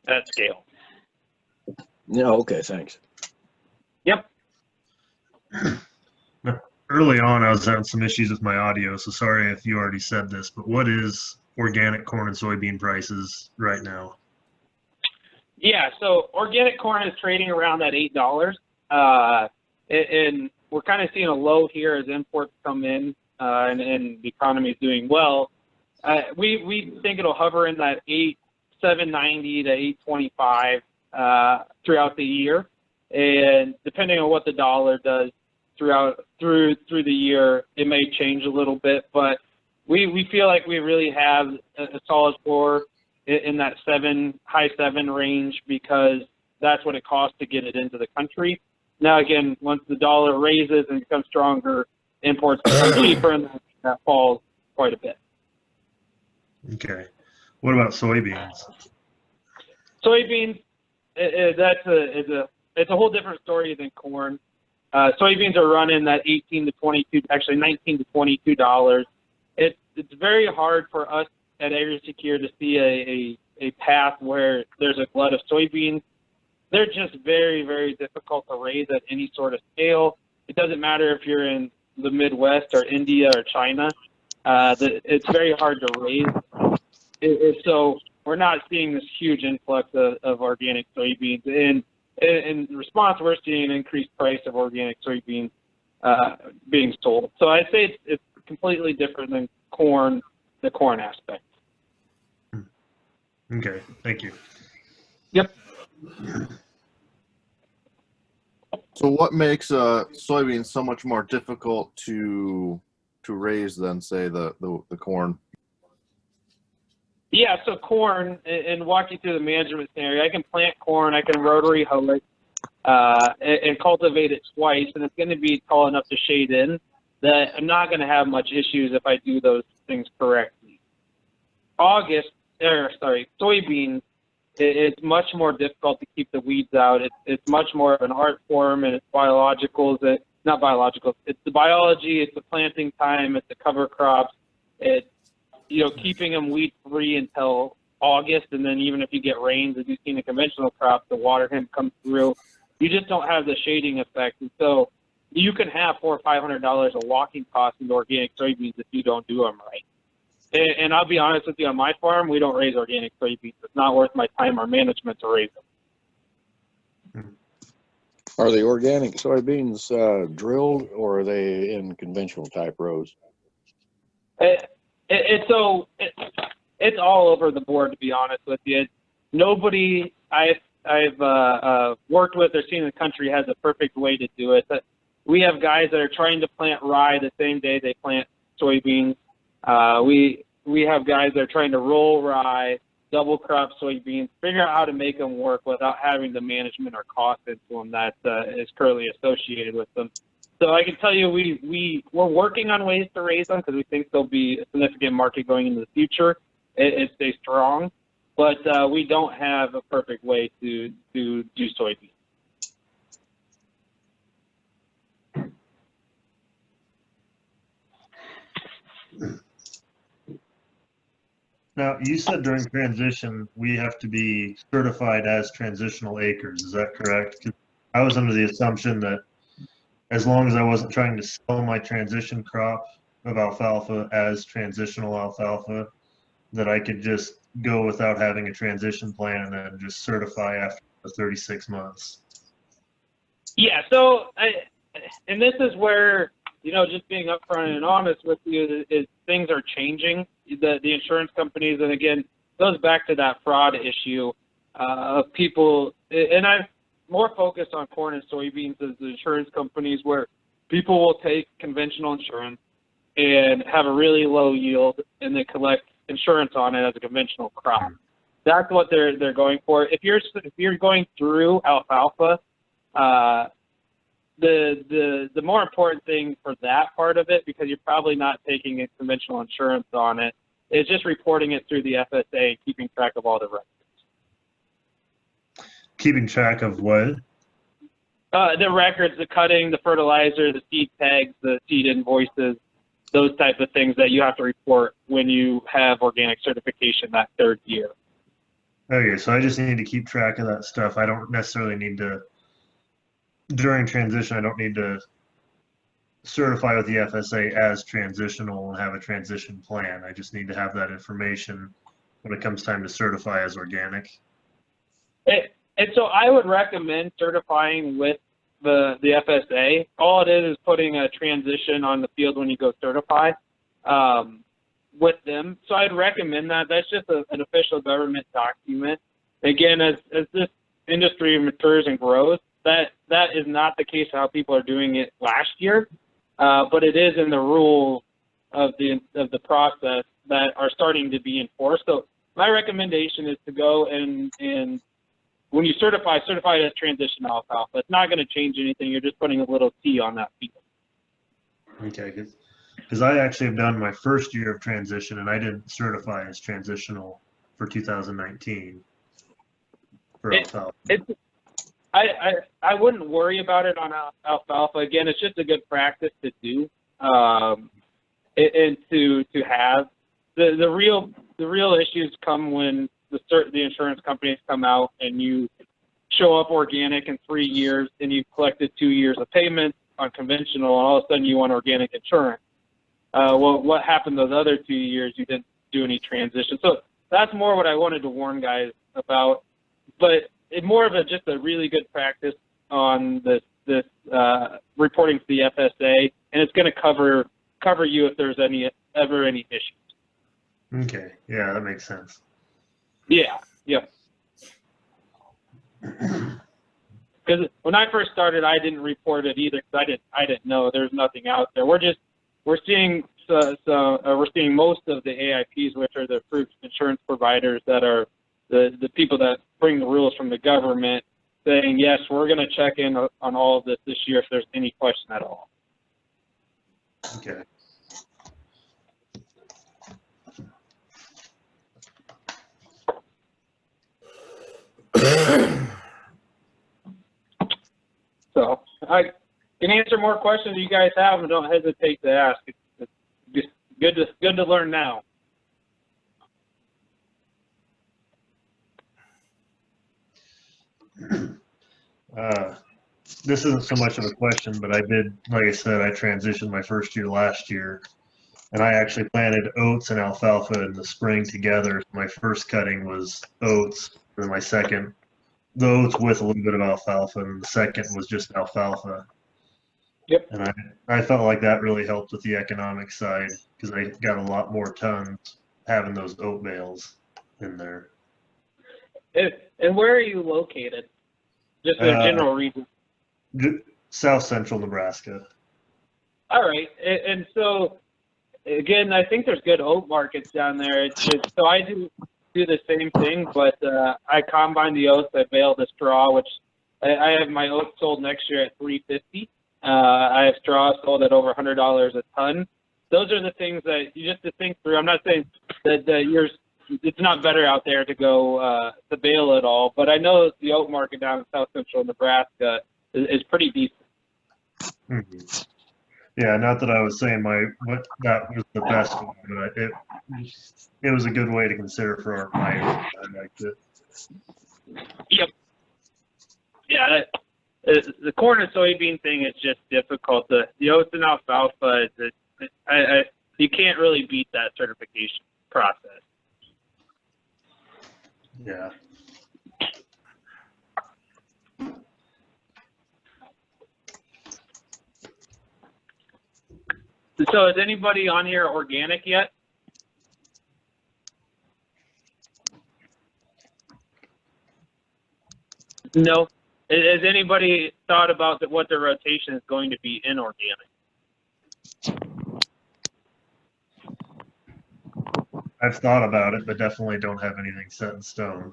Speaker 2: at scale.
Speaker 4: Yeah, okay, thanks.
Speaker 2: Yep.
Speaker 3: Early on, I was having some issues with my audio, so sorry if you already said this, but what is organic corn and soybean prices right now?
Speaker 2: Yeah, so organic corn is trading around that $8. And we're kind of seeing a low here as imports come in, and the economy is doing well. We think it'll hover in that $7.90 to $8.25 throughout the year, and depending on what the dollar does through the year, it may change a little bit. But we feel like we really have a solid floor in that high 7 range, because that's what it costs to get it into the country. Now, again, once the dollar raises and becomes stronger, imports become cheaper, and that falls quite a bit.
Speaker 3: Okay. What about soybeans?
Speaker 2: Soybeans, it's a whole different story than corn. Soybeans are running that 18 to 22, actually 19 to $22. It's very hard for us at AgriSecure to see a path where there's a glut of soybeans. They're just very, very difficult to raise at any sort of scale. It doesn't matter if you're in the Midwest or India or China. It's very hard to raise. So we're not seeing this huge influx of organic soybeans. And in response, we're seeing an increased price of organic soybeans being sold. So I'd say it's completely different than corn, the corn aspect.
Speaker 3: Okay, thank you.
Speaker 2: Yep.
Speaker 5: So what makes soybeans so much more difficult to raise than, say, the corn?
Speaker 2: Yeah, so corn, and walk you through the management scenario. I can plant corn, I can rotary hoe it, and cultivate it twice, and it's going to be tall enough to shade in that I'm not going to have much issues if I do those things correctly. Soybeans, it's much more difficult to keep the weeds out. It's much more of an art form, and it's biologicals. Not biologicals. It's the biology. It's the planting time. It's the cover crops. It's keeping them weed free until August, and then even if you get rains, as you've seen in conventional crops, the water can come through. You just don't have the shading effect, and so you can have $400 or $500 of walking costs in organic soybeans if you don't do them right. And I'll be honest with you, on my farm, we don't raise organic soybeans. It's not worth my time or management to raise them.
Speaker 4: Are the organic soybeans drilled, or are they in conventional type rows?
Speaker 2: It's all over the board, to be honest with you. Nobody I've worked with or seen in the country has a perfect way to do it. But we have guys that are trying to plant rye the same day they plant soybeans. We have guys that are trying to roll rye, double crop soybeans, figure out how to make them work without having the management or cost into them that is currently associated with them. So I can tell you we're working on ways to raise them because we think there'll be a significant market going into the future. It stays strong, but we don't have a perfect way to do soybeans.
Speaker 3: Now, you said during transition, we have to be certified as transitional acres. Is that correct? 'Cause I was under the assumption that as long as I wasn't trying to sell my transition crop of alfalfa as transitional alfalfa, that I could just go without having a transition plan and then just certify after the 36 months.
Speaker 2: Yeah, so, and this is where, just being upfront and honest with you, is things are changing. The insurance companies, and again, goes back to that fraud issue of people, and I'm more focused on corn and soybeans as the insurance companies, where people will take conventional insurance and have a really low yield and they collect insurance on it as a conventional crop. That's what they're going for. If you're going through alfalfa, the more important thing for that part of it, because you're probably not taking a conventional insurance on it, is just reporting it through the FSA and keeping track of all the records.
Speaker 3: Keeping track of what?
Speaker 2: The records, the cutting, the fertilizer, the seed tags, the seed invoices, those type of things that you have to report when you have organic certification that third year.
Speaker 3: Okay, so I just need to keep track of that stuff. I don't necessarily need to, during transition, I don't need to certify with the FSA as transitional and have a transition plan. I just need to have that information when it comes time to certify as organic.
Speaker 2: And so I would recommend certifying with the FSA. All it is putting a transition on the field when you go certify with them. So I'd recommend that. That's just an official government document. Again, as this industry matures and grows, that is not the case of how people are doing it last year, but it is in the rules of the process that are starting to be enforced. So my recommendation is to go and when you certify it as transition alfalfa. It's not going to change anything. You're just putting a little T on that field.
Speaker 3: Okay, because I actually have done my first year of transition, and I didn't certify as transitional for 2019 for alfalfa.
Speaker 2: I wouldn't worry about it on alfalfa. Again, it's just a good practice to do, and to have. The real issues come when the insurance companies come out and you show up organic in 3 years and you've collected 2 years of payments on conventional, and all of a sudden you want organic insurance. Well, what happened those other 2 years? You didn't do any transition. So that's more what I wanted to warn guys about. But it's more of just a really good practice on this reporting to the FSA, and it's going to cover you if there's ever any issues.
Speaker 3: Okay, yeah, that makes sense.
Speaker 2: Yeah. Because when I first started, I didn't report it either because I didn't know there's nothing out there. We're seeing most of the AIPs, which are the approved insurance providers that are the people that bring the rules from the government, saying yes, we're going to check in on all of this year if there's any question at all.
Speaker 3: Okay.
Speaker 2: So I can answer more questions you guys have, and don't hesitate to ask. It's just good to learn now.
Speaker 3: This isn't so much of a question, but I did, like I said, I transitioned my first year last year, and I actually planted oats and alfalfa in the spring together. My first cutting was oats, and then my second, the oats with a little bit of alfalfa, and the second was just alfalfa.
Speaker 2: Yep.
Speaker 3: And I felt like that really helped with the economic side because I got a lot more tons having those oat bales in there.
Speaker 2: And where are you located? Just a general region.
Speaker 3: South central Nebraska.
Speaker 2: All right. And so, again, I think there's good oat markets down there. So I do the same thing, but I combine the oats, I bale the straw, which I have my oats sold next year at $3.50. I have straw sold at over $100 a ton. Those are the things that you just to think through. I'm not saying that it's not better out there to go to bale it all, but I know the oat market down in south central Nebraska is pretty decent.
Speaker 3: Mm-hmm. Yeah, not that I was saying that was the best one, but it was a good way to consider for my area. I liked it.
Speaker 2: Yep. Yeah, the corn and soybean thing is just difficult. The oats and alfalfa, you can't really beat that certification process.
Speaker 3: Yeah.
Speaker 2: So is anybody on here organic yet? No. Has anybody thought about what their rotation is going to be in organic?
Speaker 3: I've thought about it, but definitely don't have anything set in stone.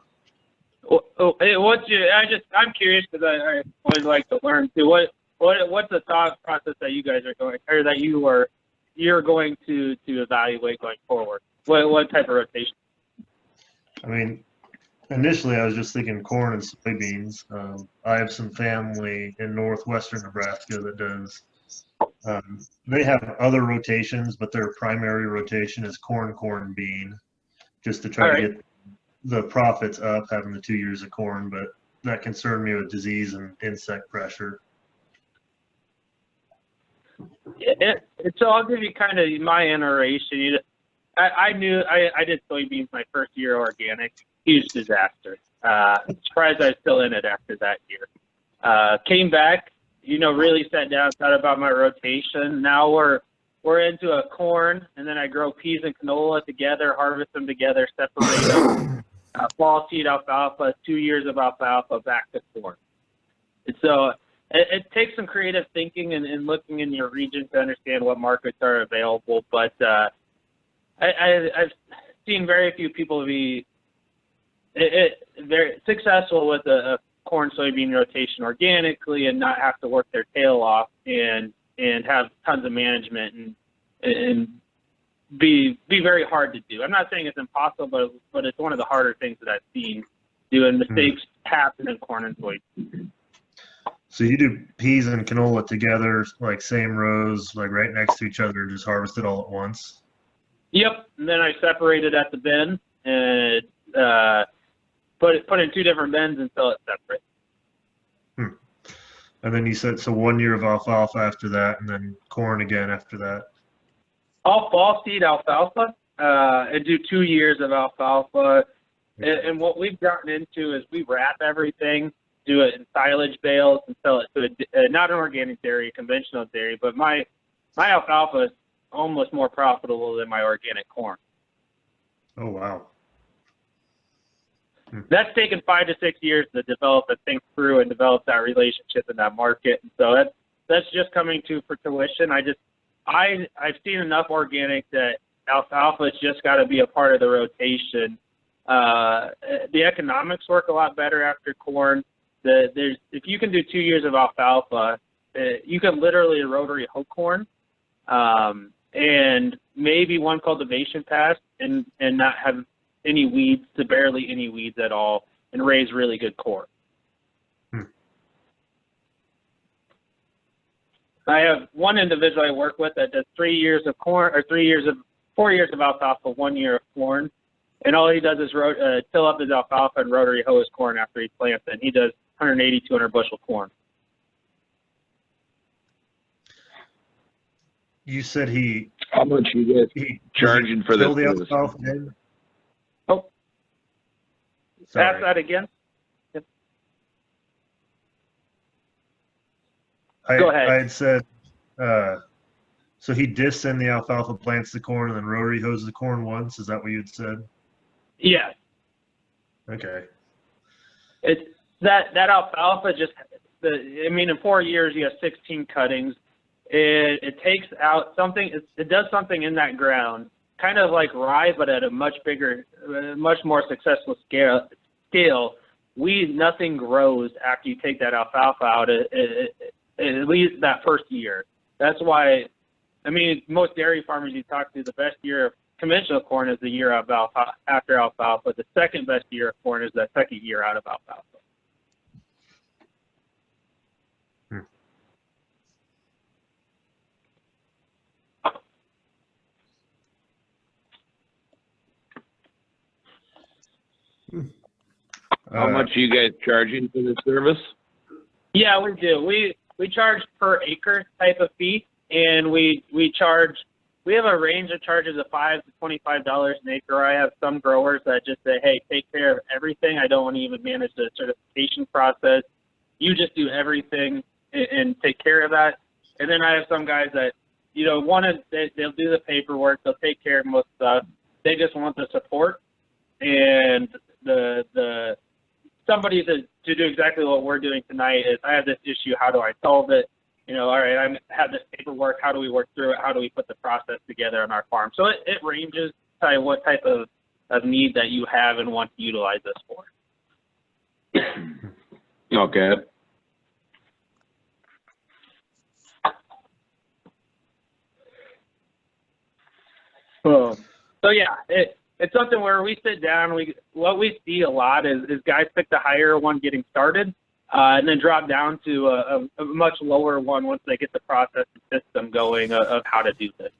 Speaker 2: I'm curious because I always like to learn too. What's the thought process that you guys are going, or that you're going to evaluate going forward? What type of rotation?
Speaker 3: I mean, initially I was just thinking corn and soybeans. I have some family in northwestern Nebraska that does. They have other rotations, but their primary rotation is corn, bean, just to try to get the profits up, having the 2 years of corn, but that concerned me with disease and insect pressure.
Speaker 2: So I'll give you kind of my iteration. I did soybeans my first year organic, huge disaster. Surprised I was still in it after that year. Came back, really sat down, thought about my rotation. Now we're into a corn, and then I grow peas and canola together, harvest them together, separate them. Fall seed alfalfa, 2 years of alfalfa, back to corn. And so it takes some creative thinking and looking in your region to understand what markets are available. But I've seen very few people be they're successful with a corn soybean rotation organically and not have to work their tail off and have tons of management and be very hard to do. I'm not saying it's impossible, but it's one of the harder things that I've seen doing. Mistakes happen in corn and soybean.
Speaker 3: So you do peas and canola together, like same rows, like right next to each other, and just harvest it all at once?
Speaker 2: Yep, and then I separate it at the bin and put it in 2 different bins and sell it separate.
Speaker 3: And then you said, so 1 year of alfalfa after that, and then corn again after that.
Speaker 2: I'll fall seed alfalfa and do 2 years of alfalfa. And what we've gotten into is we wrap everything, do it in silage bales, and sell it to not an organic dairy, conventional dairy. But my alfalfa is almost more profitable than my organic corn.
Speaker 3: Oh, wow.
Speaker 2: That's taken 5 to 6 years to develop and think through and develop that relationship in that market. And so that's just coming to fruition. I've seen enough organic that alfalfa's just got to be a part of the rotation. The economics work a lot better after corn. If you can do 2 years of alfalfa, you can literally rotary hoe corn and maybe 1 cultivation pass and not have any weeds, to barely any weeds at all, and raise really good corn. I have one individual I work with that does 3 years of corn, or 4 years of alfalfa, 1 year of corn, and all he does is till up his alfalfa and rotary hoe his corn after he plants it. And he does 180, 200 bushel corn.
Speaker 3: You said
Speaker 4: How much you guys charging for
Speaker 3: fill
Speaker 4: this?
Speaker 3: the alfalfa in?
Speaker 2: Oh,
Speaker 3: Sorry.
Speaker 2: ask that again. Go ahead.
Speaker 3: I had said, so he discs in the alfalfa, plants the corn, and then rotary hoes the corn once. Is that what you had said?
Speaker 2: Yeah.
Speaker 3: Okay.
Speaker 2: It's that alfalfa in 4 years you have 16 cuttings. It takes out something. It does something in that ground, kind of like rye, but at a much bigger, much more successful scale. Nothing grows after you take that alfalfa out. At least that first year. That's why, most dairy farmers you talk to, the best year of conventional corn is the year of after alfalfa. The second best year of corn is that second year out of alfalfa.
Speaker 4: How much are you guys charging for this service?
Speaker 2: Yeah, we do. We charge per acre type of fee, and we have a range of charges of $5 to $25 an acre. I have some growers that just say, hey, take care of everything. I don't want to even manage the certification process. You just do everything and take care of that. And then I have some guys that, they'll do the paperwork, they'll take care of most stuff. They just want the support and the somebody to do exactly what we're doing tonight is, I have this issue, how do I solve it? All right, I have this paperwork, how do we work through it? How do we put the process together on our farm? So it ranges by what type of need that you have and want to utilize this for.
Speaker 4: Okay.
Speaker 2: So yeah, it's something where we sit down. What we see a lot is guys pick the higher one getting started, and then drop down to a much lower one once they get the process and system going of how to do this.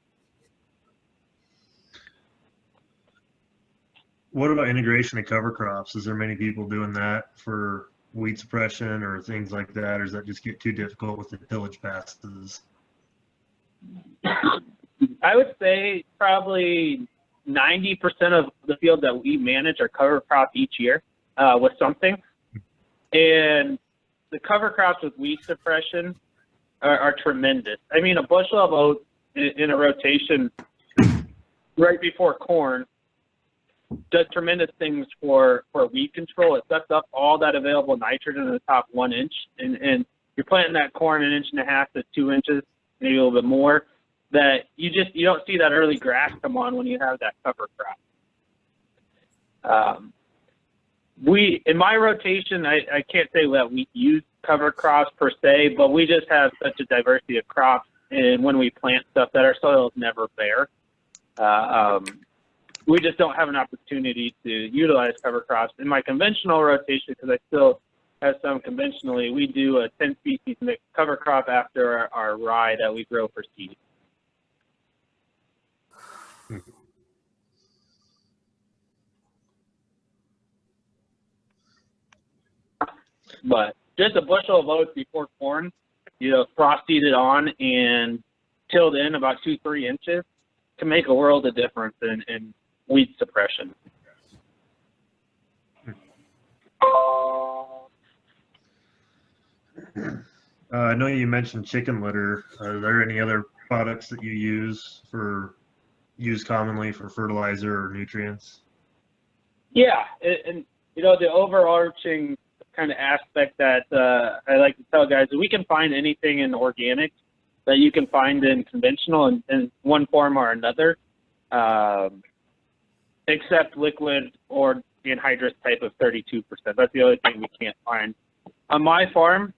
Speaker 3: What about integration of cover crops? Is there many people doing that for weed suppression or things like that, or does that just get too difficult with the tillage passes?
Speaker 2: I would say probably 90% of the field that we manage are cover crop each year with something. And the cover crops with weed suppression are tremendous. A bushel of oats in a rotation right before corn does tremendous things for weed control. It sucks up all that available nitrogen in the top 1 inch. And you're planting that corn 1.5 to 2 inches, maybe a little bit more, that you don't see that early grass come on when you have that cover crop. in my rotation, I can't say that we use cover crops per se, but we just have such a diversity of crops, and when we plant stuff that our soil is never bare, we just don't have an opportunity to utilize cover crops. In my conventional rotation, because I still have some conventionally, we do a 10 species mixed cover crop after our rye that we grow for seed. But just a bushel of oats before corn, frost seeded on and tilled in about 2-3 inches can make a world of difference in weed suppression.
Speaker 3: I know you mentioned chicken litter. Are there any other products that you use commonly for fertilizer or nutrients?
Speaker 2: Yeah, and the overarching kind of aspect that I like to tell guys is we can find anything in organic that you can find in conventional in one form or another, except liquid or anhydrous type of 32%. That's the only thing we can't find. On my farm,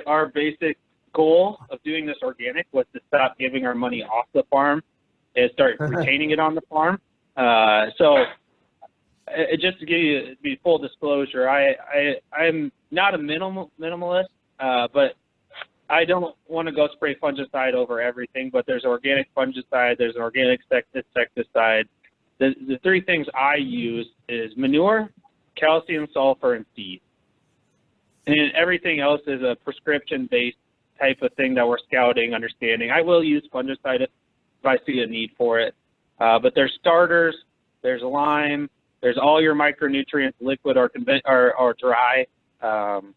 Speaker 2: our basic goal of doing this organic was to stop giving our money off the farm and start retaining it on the farm. So just to give you be full disclosure, I'm not a minimalist, but I don't want to go spray fungicide over everything. But there's organic fungicide, there's an organic insecticide. The three things I use is manure, calcium, sulfur, and seed. And everything else is a prescription-based type of thing that we're scouting, understanding. I will use fungicide if I see a need for it. But there's starters, there's lime, there's all your micronutrients, liquid or dry. Trying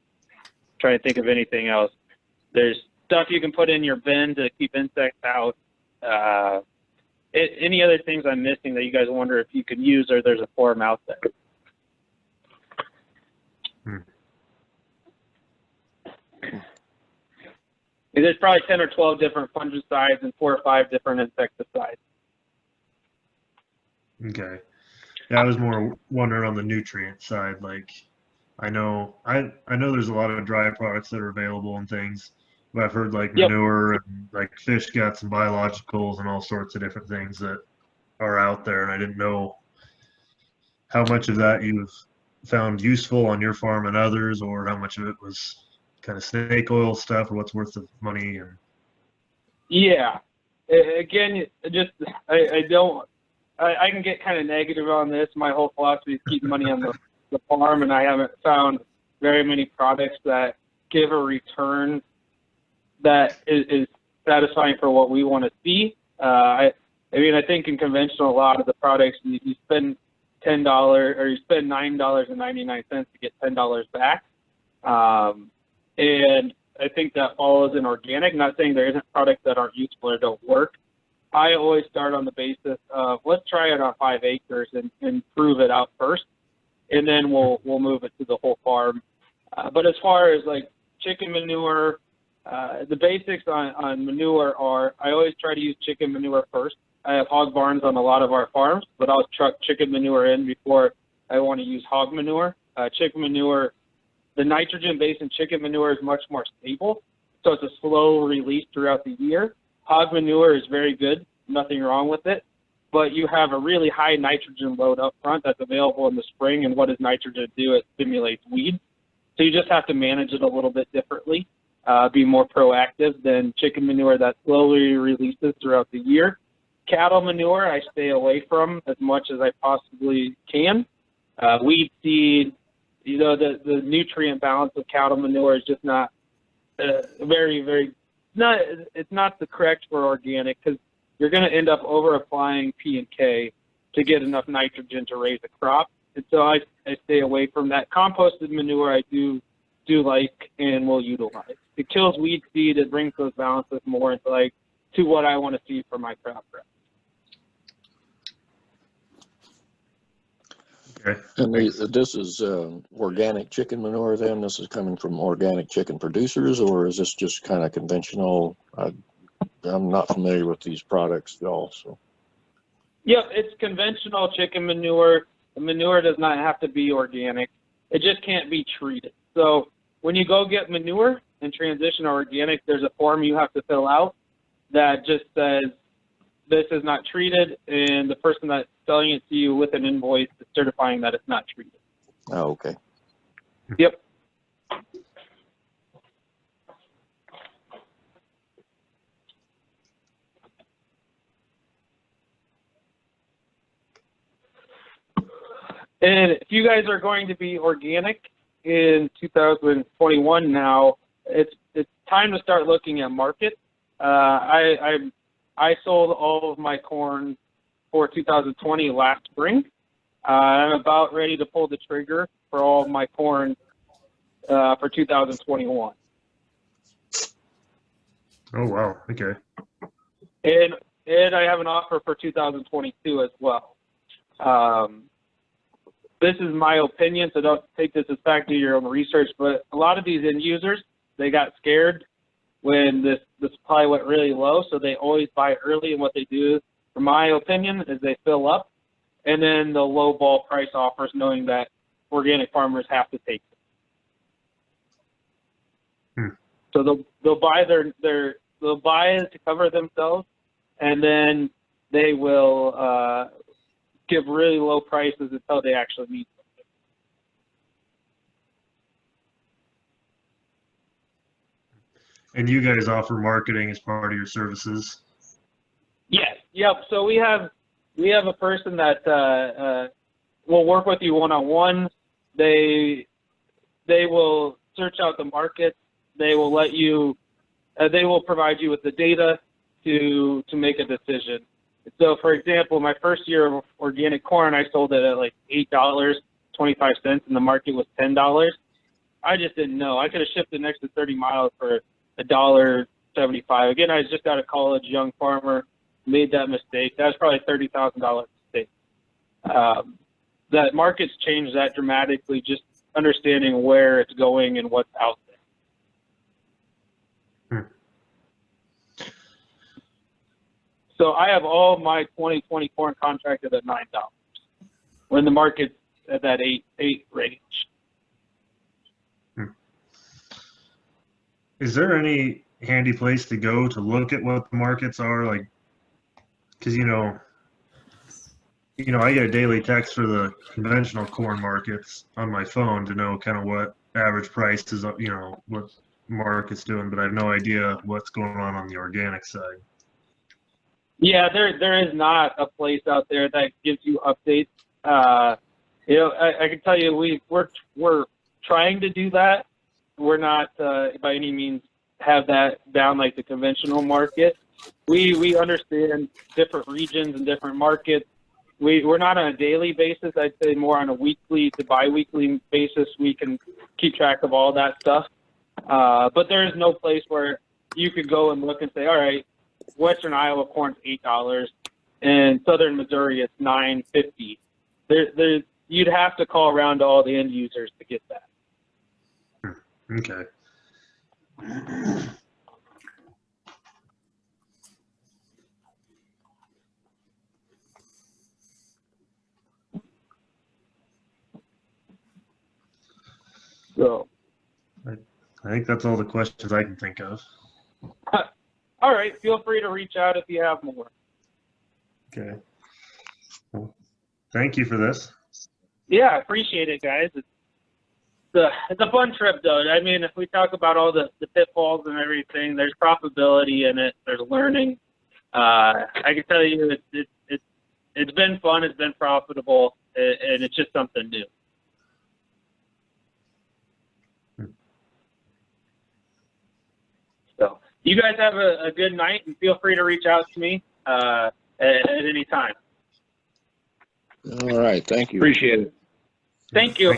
Speaker 2: to think of anything else. There's stuff you can put in your bin to keep insects out. Any other things I'm missing that you guys wonder if you could use, or there's a form out there? There's probably 10 or 12 different fungicides and 4 or 5 different insecticides.
Speaker 3: Okay. Yeah, I was more wondering on the nutrient side. Like, I know there's a lot of dry products that are available and things, but I've heard like manure and like fish guts and biologicals and all sorts of different things that are out there, and I didn't know how much of that you've found useful on your farm and others, or how much of it was kind of snake oil stuff, or what's worth the money. And
Speaker 2: yeah, again, just I can get kind of negative on this. My whole philosophy is keep money on the farm, and I haven't found very many products that give a return that is satisfying for what we want to see. I think in conventional, a lot of the products you spend $10 or you spend $9.99 to get $10 back. And I think that follows in organic. Not saying there isn't products that aren't useful or don't work. I always start on the basis of let's try it on 5 acres and prove it out first, and then we'll move it to the whole farm. But as far as like chicken manure, the basics on manure are I always try to use chicken manure first. I have hog barns on a lot of our farms, but I'll truck chicken manure in before I want to use hog manure. Chicken manure, the nitrogen base in chicken manure is much more stable, so it's a slow release throughout the year. Hog manure is very good, nothing wrong with it, but you have a really high nitrogen load up front that's available in the spring, and what does nitrogen do? It stimulates weeds. So you just have to manage it a little bit differently, be more proactive than chicken manure that slowly releases throughout the year. Cattle manure I stay away from as much as I possibly can. Weed seed, the nutrient balance of cattle manure is just not it's not the correct for organic, because you're going to end up over applying P and K to get enough nitrogen to raise a crop. And so I stay away from that. Composted manure I do like and will utilize. It kills weed seed. It brings those balances more into to what I want to see for my crop growth.
Speaker 3: okay.
Speaker 4: And this is organic chicken manure then? This is coming from organic chicken producers, or is this just kind of conventional? I'm not familiar with these products at all. So.
Speaker 2: Yep, it's conventional chicken manure. The manure does not have to be organic. It just can't be treated. So when you go get manure and transition to organic, there's a form you have to fill out that just says this is not treated, and the person that's selling it to you with an invoice is certifying that it's not treated.
Speaker 4: Oh, okay.
Speaker 2: Yep. And if you guys are going to be organic in 2021 now, it's time to start looking at market. I sold all of my corn for 2020 last spring. I'm about ready to pull the trigger for all of my corn for 2021.
Speaker 3: Oh, wow. Okay.
Speaker 2: And I have an offer for 2022 as well. This is my opinion, so don't take this as fact, do your own research, but a lot of these end users, they got scared when the supply went really low, so they always buy early, and what they do, from my opinion, is they fill up, and then the low ball price offers, knowing that organic farmers have to take them. So they'll buy they'll buy it to cover themselves, and then they will give really low prices until they actually need something.
Speaker 3: And you guys offer marketing as part of your services?
Speaker 2: Yes. Yep. So we have a person that will work with you one-on-one. They will search out the market. They will let you. They will provide you with the data to make a decision. So, for example, my first year of organic corn, I sold it at like $8.25, and the market was $10. I just didn't know. I could have shipped it next to 30 miles for $1.75. Again, I was just out of college, young farmer, made that mistake. That was probably $30,000 mistake. That market's changed that dramatically, just understanding where it's going and what's out there. So I have all my 2020 corn contracted at $9 when the market's at that 8 range.
Speaker 3: Is there any handy place to go to look at what the markets are? Like, because I get a daily text for the conventional corn markets on my phone to know kind of what average price is, what market's doing, but I have no idea what's going on the organic side.
Speaker 2: Yeah, there is not a place out there that gives you updates. I can tell you we're trying to do that. We're not by any means have that down like the conventional market. We understand different regions and different markets. We're not on a daily basis. I'd say more on a weekly to bi-weekly basis. We can keep track of all that stuff. But there is no place where you could go and look and say, all right, Western Iowa corn's $8, and Southern Missouri it's $9.50. You'd have to call around to all the end users to get that.
Speaker 3: Okay.
Speaker 2: So
Speaker 3: I think that's all the questions I can think of.
Speaker 2: all right, feel free to reach out if you have more.
Speaker 3: Okay. Well, thank you for this.
Speaker 2: Yeah, I appreciate it, guys. It's a fun trip, though. I mean, if we talk about all the pitfalls and everything, there's profitability in it. There's learning. I can tell you it's been fun. It's been profitable, and it's just something new. So you guys have a good night, and feel free to reach out to me at any time.
Speaker 4: All right. Thank you.
Speaker 2: Appreciate it. Thank you.